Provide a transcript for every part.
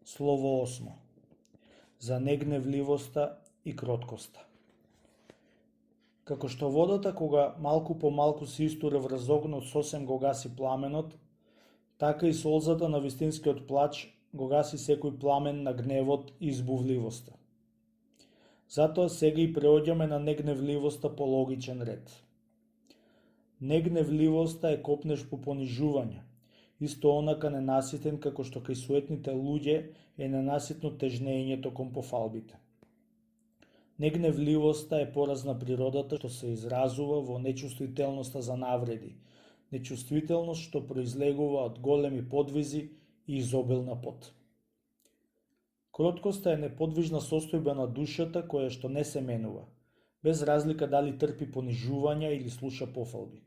Слово 8. За негневливоста и кроткоста. Како што водата кога малку по малку се истуре врз огнот сосем го гаси пламенот, така и солзата на вистинскиот плач го гаси секој пламен на гневот и избувливоста. Затоа сега и преоѓаме на негневливоста по логичен ред. Негневливоста е копнеш по понижување, исто онака ненаситен како што кај суетните луѓе е ненаситно тежнење током пофалбите. Негневливоста е пораз на природата што се изразува во нечувствителноста за навреди, нечувствителност што произлегува од големи подвизи и изобилна пот. Кроткоста е неподвижна состојба на душата која што не се менува, без разлика дали трпи понижувања или слуша пофалби.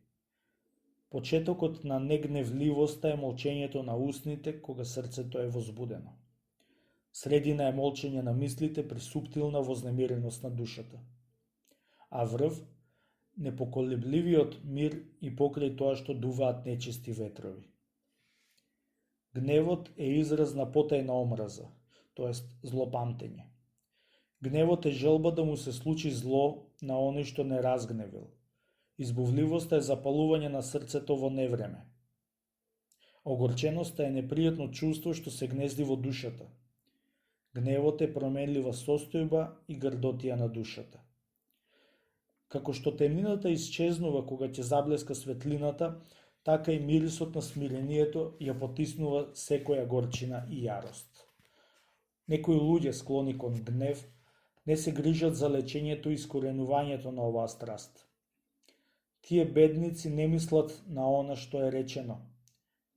Почетокот на негневливоста е молчењето на устните кога срцето е возбудено. Средина е молчење на мислите при суптилна вознемиреност на душата. А врв – непоколебливиот мир и покрај тоа што дуваат нечисти ветрови. Гневот е израз на потајна омраза, тоест злопамтење. Гневот е желба да му се случи зло на оној што не разгневил. Избувливоста е запалување на срцето во невреме. Огорченоста е непријатно чувство што се гнезди во душата. Гневот е променлива состојба и грдотија на душата. Како што темнината исчезнува кога ќе заблеска светлината, така и мирисот на смирението ја потиснува секоја горчина и јарост. Некои луѓе склони кон гнев не се грижат за лечењето и искоренувањето на оваа страст. Тие бедници не мислат на она што е речено.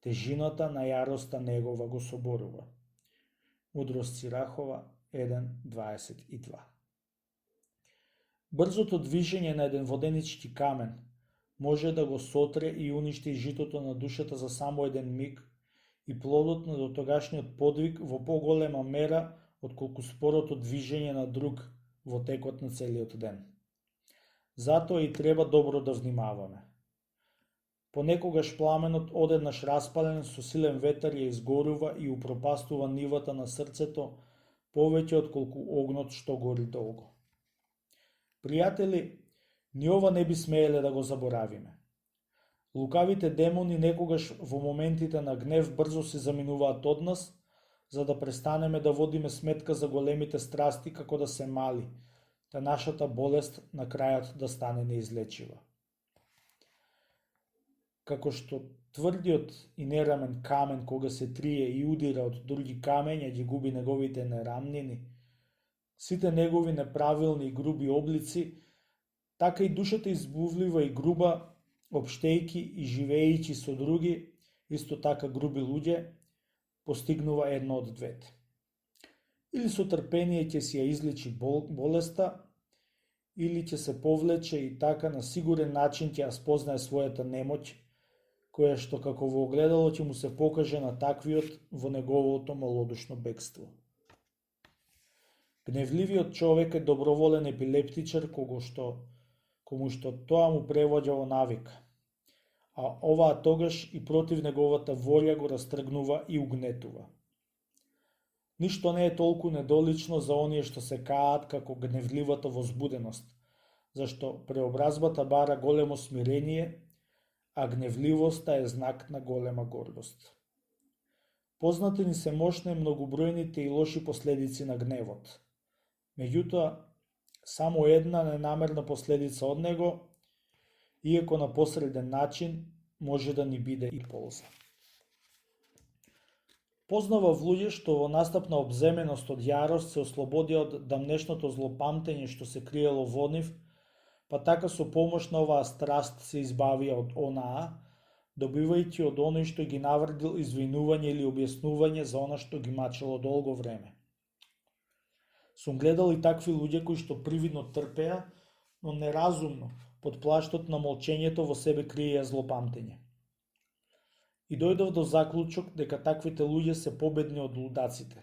Тежината на јароста негова го соборува. Мудрост Сирахова 1.22. Брзото движење на еден воденички камен може да го сотре и уништи житото на душата за само еден миг и плодот на дотогашниот подвиг во поголема мера отколку спорото движење на друг во текот на целиот ден. Затоа и треба добро да внимаваме. Понекогаш пламенот одеднаш распален со силен ветар ја изгорува и упропастува нивата на срцето повеќе отколку огнот што гори долго. Пријатели, ни ова не би смееле да го заборавиме. Лукавите демони некогаш во моментите на гнев брзо се заминуваат од нас, за да престанеме да водиме сметка за големите страсти како да се мали, да нашата болест на крајот да стане неизлечива. Како што тврдиот и нерамен камен кога се трие и удира од други камења ги губи неговите нерамнини, сите негови неправилни и груби облици, така и душата избувлива и груба, општејки и живеејќи со други, исто така груби луѓе, постигнува едно од двете. Или со трпение ќе си ја излечи болеста, или ќе се повлече и така на сигурен начин ќе ја спознае својата немоќ, која што како во огледало ќе му се покаже на таквиот во неговото малодушно бегство. Гневливиот човек е доброволен епилептичар кому што тоа му превоѓа во навика, а оваа тогаш и против неговата волја го растргнува и угнетува. Ништо не е толку недолично за оние што се каат како гневливата возбуденост, зашто преобразбата бара големо смирение, а гневливоста е знак на голема гордост. Познати ни се мощни и многобројните и лоши последици на гневот. Меѓутоа, само една ненамерна последица од него, иако на посреден начин, може да ни биде и полза. Познавав луѓе што во настап на обземеност од јарост се ослободија од дамнешното злопамтење што се криело во нив, па така со помош на оваа страст се избавија од онаа, добивајќи од оној што ги навредил извинување или објаснување за она што ги мачело долго време. Сум гледал и такви луѓе кои што привидно трпеа, но неразумно, под плаштот на молчењето во себе криеја злопамтење. И дојдов до заклучок дека таквите луѓе се победни од лудаците,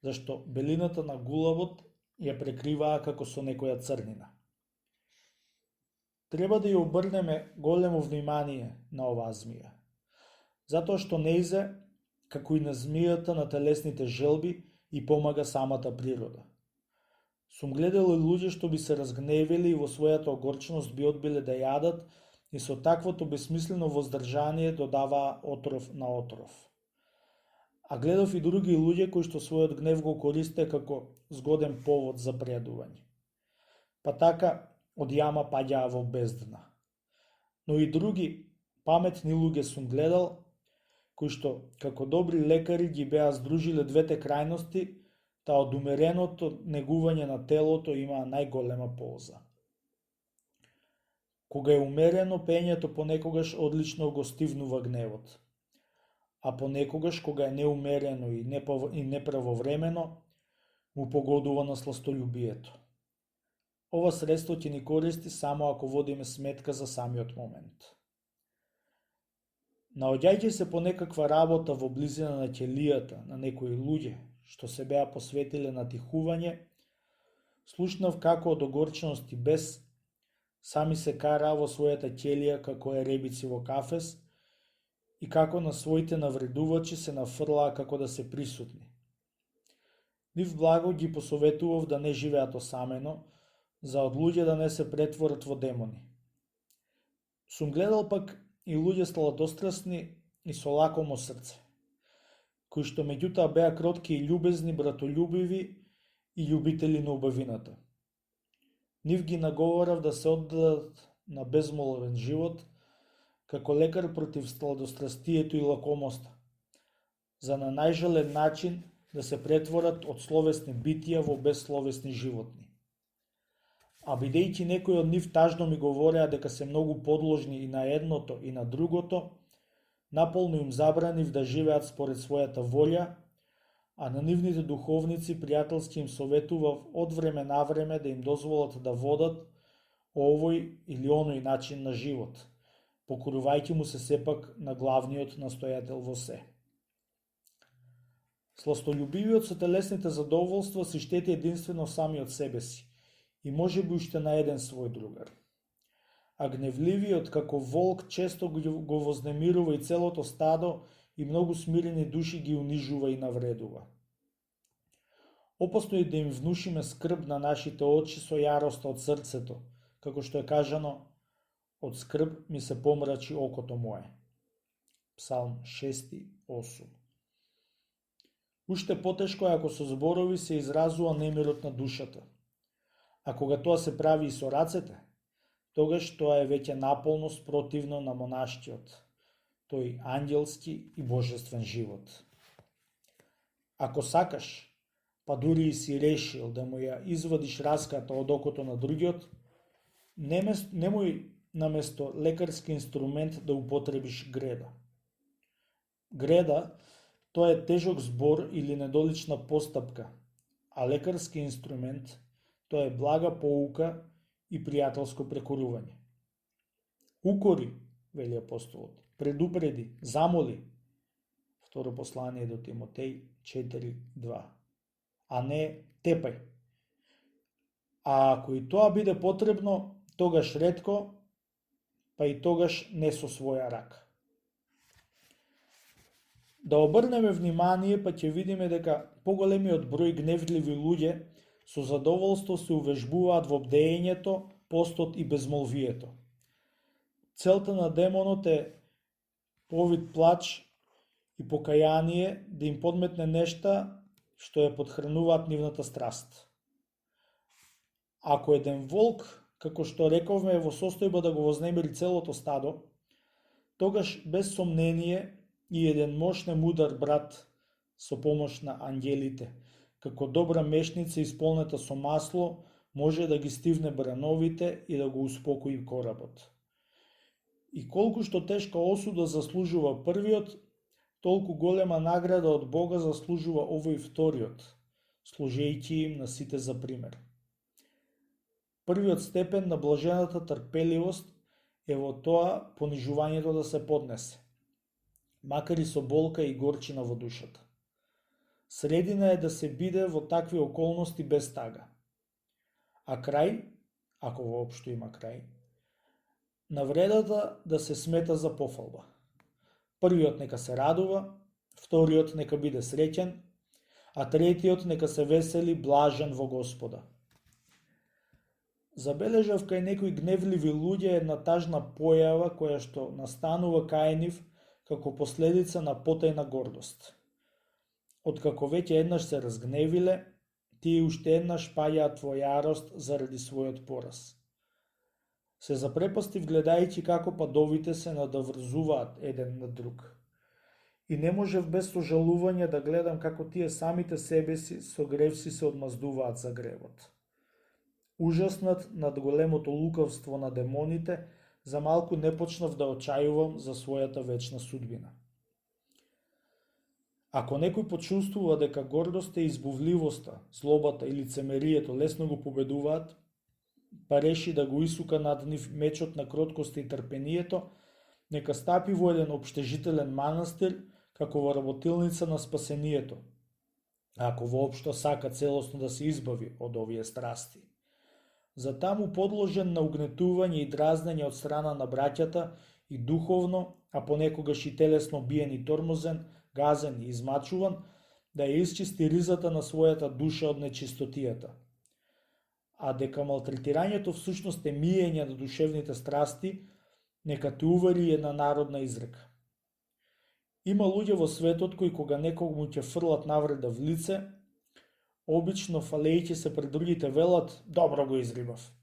зашто белината на гулавот ја прекриваа како со некоја црнина. Треба да ја обрнеме големо внимание на оваа змија, затоа што неизе, како и на змијата на телесните желби, и помага самата природа. Сум гледал и луѓе што би се разгневили и во својата огорченост би одбиле да јадат и со таквото бесмислено воздржание додаваа отров на отров. А гледав и други луѓе кои што својот гнев го користе како згоден повод за прејадување. Па така од јама паѓаа во бездна. Но и други паметни луѓе сум гледал, кои што како добри лекари ги беа здружиле двете крајности, та од умереното негување на телото имаа најголема полза. Кога е умерено, пењето понекогаш одлично го стивнува гневот, а понекогаш кога е неумерено и неправовремено, му погодува на сластолюбието. Ова средство ќе ни користи само ако водиме сметка за самиот момент. Наоѓајќи се по некаква работа во близина на ќелијата на некои луѓе, што се беа посветиле на тихување, слушнав како од огорченост и бес сами се караа во својата ќелија како еребици во кафес и како на своите навредувачи се нафрлаа како да се присутни. Нив благо ги посоветував да не живеат осамено, за од луѓе да не се претворат во демони. Сум гледал пак и луѓе сладострасни и со лакомо срце, кои што меѓутоа беа кротки и љубезни, братолюбиви и љубители на убавината. Нив ги наговорав да се оддадат на безмолвен живот, како лекар против сладострастието и лакомоста, за на најжелен начин да се претворат од словесни битија во безсловесни животни. А бидејќи некои од нив тажно ми говореа дека се многу подложни и на едното и на другото, наполно им забранив да живеат според својата волја, а на нивните духовници пријателски им советував од време на време да им дозволат да водат овој или оној начин на живот, покорувајќи му се сепак на главниот настојател во се. Сластолюбивиот со телесните задоволства си штети единствено самиот себе си и може би уште на еден свој другар. А гневливиот како волк често го вознемирува и целото стадо и многу смирени души ги унижува и навредува. Опасно е да им внушиме скрб на нашите очи со јароста од срцето, како што е кажано, од скрб ми се помрачи окото мое. Псалм 6:8. Уште потешко е ако со зборови се изразува немирот на душата. А кога тоа се прави и со рацете, тогаш тоа е веќе наполно спротивно на монашкиот, тој ангелски и божествен живот. Ако сакаш, па дури и си решил да му ја извадиш раската од окото на другиот, немој наместо лекарски инструмент да употребиш греда. Греда, тоа е тежок збор или недолична постапка, а лекарски инструмент, тоа е блага поука и пријателско прекорување. Укори, вели апостолот, предупреди, замоли. Второ послание до Тимотеј 4:2. А не тепај. А ако и тоа биде потребно, тогаш ретко, па и тогаш не со своја рака. Да обрнеме внимание, па ќе видиме дека поголемиот број гневливи луѓе со задоволство се увежбуваат во бдеењето, постот и безмолвието. Целта на демонот е повид плач и покаяние да им подметне нешта што ја подхрануваат нивната страст. Ако еден волк, како што рековме, е во состојба да го вознемири целото стадо, тогаш без сомнение и еден мощен мудар брат со помош на ангелите, како добра мешница исполнета со масло, може да ги стивне брановите и да го успокои коработ. И колку што тешка осуда заслужува првиот, толку голема награда од Бога заслужува овој вториот, служејќи им на сите за пример. Првиот степен на блажената трпеливост е во тоа понижувањето да се поднесе, макар и со болка и горчина во душата. Средина е да се биде во такви околности без тага. А крај, ако воопшто има крај, навредата да се смета за пофалба. Првиот нека се радува, вториот нека биде среќен, а третиот нека се весели блажен во Господа. Забележав кај некои гневливи луѓе една тажна појава која што настанува кај нив како последица на потајна гордост. Откако веќе еднаш се разгневиле, тие уште еднаш паѓаат во јарост заради својот пораз. Се запрепастив гледајќи како падовите се надаврзуваат еден на друг. И не можев без сожалување да гледам како тие самите себе си со гревси се одмаздуваат за гревот. Ужаснат над големото лукавство на демоните, за малку не почнав да очајувам за својата вечна судбина. Ако некој почувствува дека гордоста и избувливоста, злобата и лицемерието лесно го победуваат, па реши да го исука над нив мечот на кроткоста и трпението, нека стапи во еден општежителен манастир како во работилница на спасението, ако воопшто сака целосно да се избави од овие страсти. За таму подложен на угнетување и дразнење од страна на браќата и духовно, а понекогаш и телесно биен и тормозен, газен и измачуван, да ја исчисти ризата на својата душа од нечистотијата. А дека малтретирањето всушност е миење на душевните страсти, нека те увери една народна изрека. Има луѓе во светот кои кога некому ќе фрлат навреда в лице, обично фалејќи се пред другите велат добро го изрибав.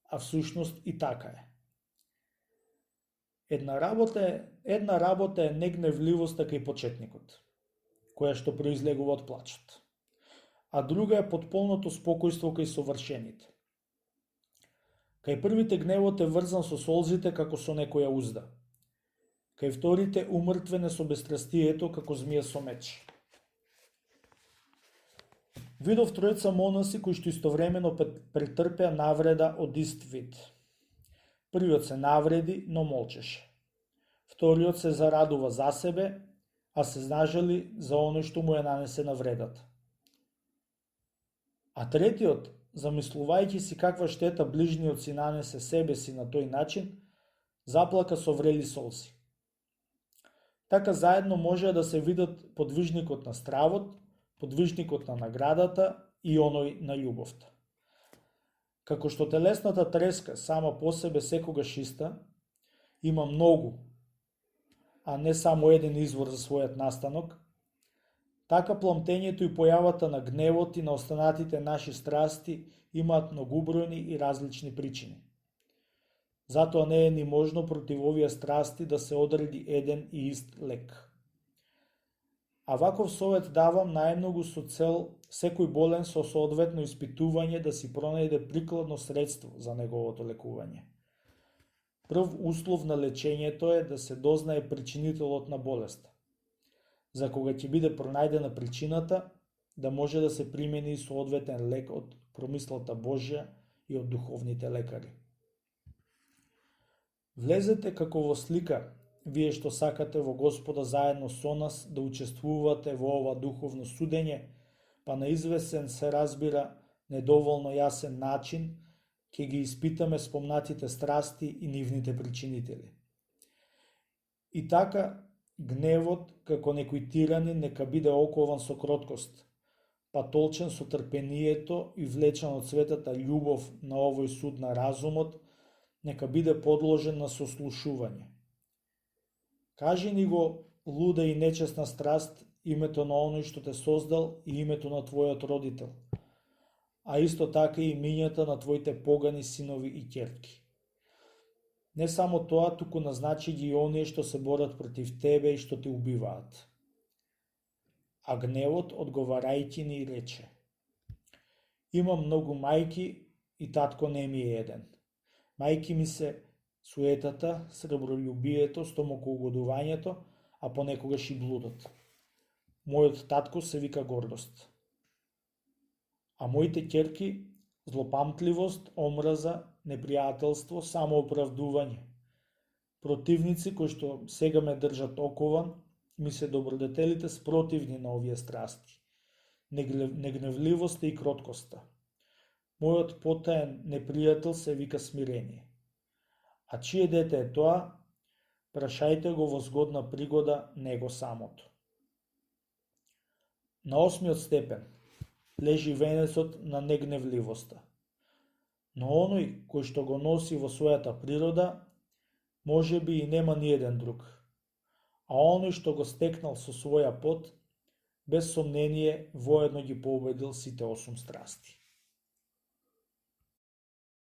А всушност и така е. Една работа е негневливоста кај почетникот, која што произлегува од плачот, а друга е потполното спокојство кај совршените. Кај првите гневот е врзан со солзите како со некоја узда. Кај вторите умртвене со бестрастието како змија со меч. Видов тројца монаси кои што истовремено претрпеа навреда од ист вид. Првиот се навреди, но молчеше. Вториот се зарадува за себе, а се знажали за оној што му ја нанесе навредата. А третиот, замислувајќи си каква штета ближниот си нанесе себе си на тој начин, заплака со врели солзи. Така заедно може да се видат подвижникот на стравот, подвижникот на наградата и оној на љубовта. Како што телесната треска сама по себе секогаш иста, има многу, а не само еден извор за својот настанок, така пламтењето и појавата на гневот и на останатите наши страсти имаат многубројни и различни причини. Затоа не е ни можно против овие страсти да се одреди еден и ист лек. А ваков совет давам најмногу со цел секој болен со соодветно испитување да си пронајде прикладно средство за неговото лекување. Прв услов на лечењето е да се дознае причинителот на болеста. За кога ќе биде пронајдена причината, да може да се примени соодветен лек од промислата Божја и од духовните лекари. Влезете како во слика, вие што сакате во Господа заедно со нас да учествувате во ова духовно судење, па на извесен се разбира недоволно јасен начин ќе ги испитаме спомнатите страсти и нивните причинители. И така, гневот, како некој тиранин, нека биде окован со кроткост, па толчен со трпението и влечен од светата љубов на овој суд на разумот, нека биде подложен на сослушување. Кажи ни го, луда и нечестна страст, името на оној што те создал и името на твојот родител, а исто така и имињата на твоите погани синови и ќерки. Не само тоа, туку назначи ги и оние што се борат против тебе и што те убиваат. А гневот, одговарајќи ни, рече: имам многу мајки и татко не ми е еден. Мајки ми се суетата, сребролюбието, стомакоугодувањето, а понекогаш и блудот. Мојот татко се вика гордост. А моите ќерки злопамтливост, омраза, непријателство, самооправдување. Противници кои што сега ме држат окован, ми се добродетелите спротивни на овие страсти, негневливоста и кроткоста. Мојот потаен непријател се вика смирение. А чие дете е тоа? Прашајте го во згодна пригода него самото. На 8-миот степен лежи венецот на негневливоста. Но оној кој што го носи во својата природа, може би и нема ни еден друг. А оној што го стекнал со своја пот, без сомнение воедно ги победил сите 8 страсти.